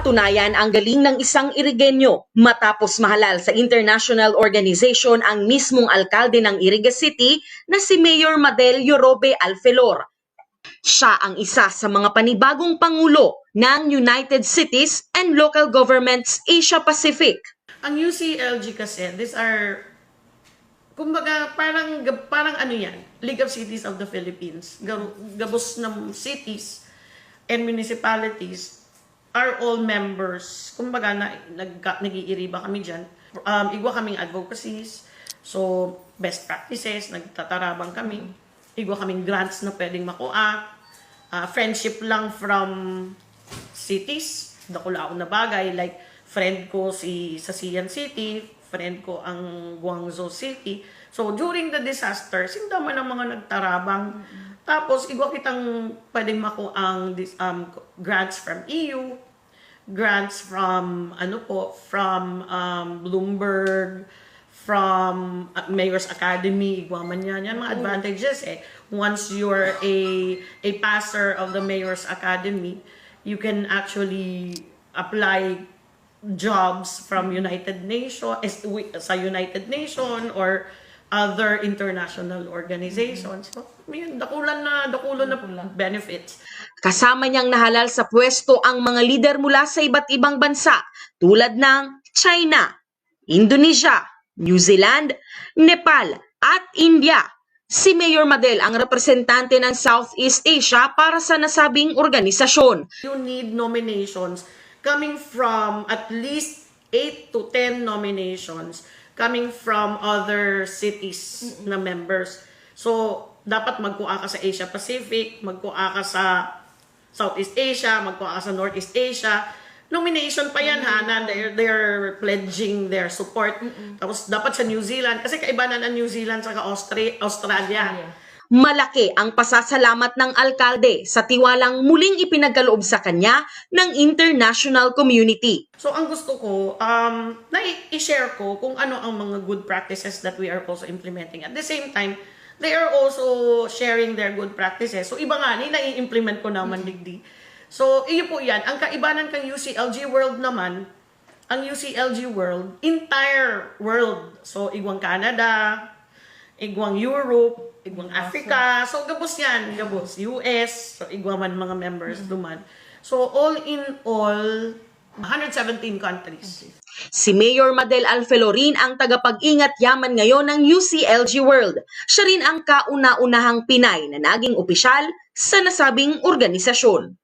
Napatunayan ang galing ng isang Irigenyo matapos mahalal sa international organization ang mismong alkalde ng Iriga City na si Mayor Madel Yorobe Alfelor. Siya ang isa sa mga panibagong pangulo ng United Cities and Local Governments Asia Pacific. Ang UCLG kasi, these are, kumbaga, parang ano yan, League of Cities of the Philippines. Gabos ng cities and municipalities are all members. Kumbaga, nag-iiriba kami dyan. Igwa kaming advocacies. So, best practices, nagtatarabang kami. Igwa kaming grants na pwedeng makuha. Friendship lang from cities. Dakulaon na bagay. Like, friend ko sa Sian City. Friend ko ang Guangzhou City. So, during the disaster, sindama ng mga nagtarabang. Tapos, igwa kitang pwedeng makuha ang grants from EU, grants from, Bloomberg, from Mayor's Academy, igwa man yan. Yan mga advantages eh. Once you're a passer of the Mayor's Academy, you can actually apply jobs from United Nations, sa United Nation or other international organizations. So, yun, dakulan na benefits. Kasama niyang nahalal sa pwesto ang mga lider mula sa iba't ibang bansa tulad ng China, Indonesia, New Zealand, Nepal at India. Si Mayor Madel ang representante ng Southeast Asia para sa nasabing organisasyon. You need nominations coming from at least 8 to 10 nominations coming from other cities na members. So, dapat magkuha ka sa Asia Pacific, magkuha ka sa Southeast Asia, magkuha ka sa Northeast Asia. Nomination pa yan ha, na they're pledging their support. Tapos dapat sa New Zealand, kasi kaibanan ang New Zealand sa Australia. Malaki ang pasasalamat ng alkalde sa tiwalang muling ipinagkaloob sa kanya ng international community. So ang gusto ko, na i-share ko kung ano ang mga good practices that we are also implementing. At the same time, they are also sharing their good practices. So iba nga, i-implement ko naman digdi. So iyo po yan. Ang kaibanan kang UCLG World naman, ang UCLG World, entire world. So igwang Canada, igwang Europe, igwang Africa. So gabos yan, gabos. US, so igwa man mga members duman. So all in all, 117 countries. Si Mayor Madel Alfelorin ang tagapag-ingat yaman ngayon ng UCLG World. Siya rin ang kauna-unahang Pinay na naging opisyal sa nasabing organisasyon.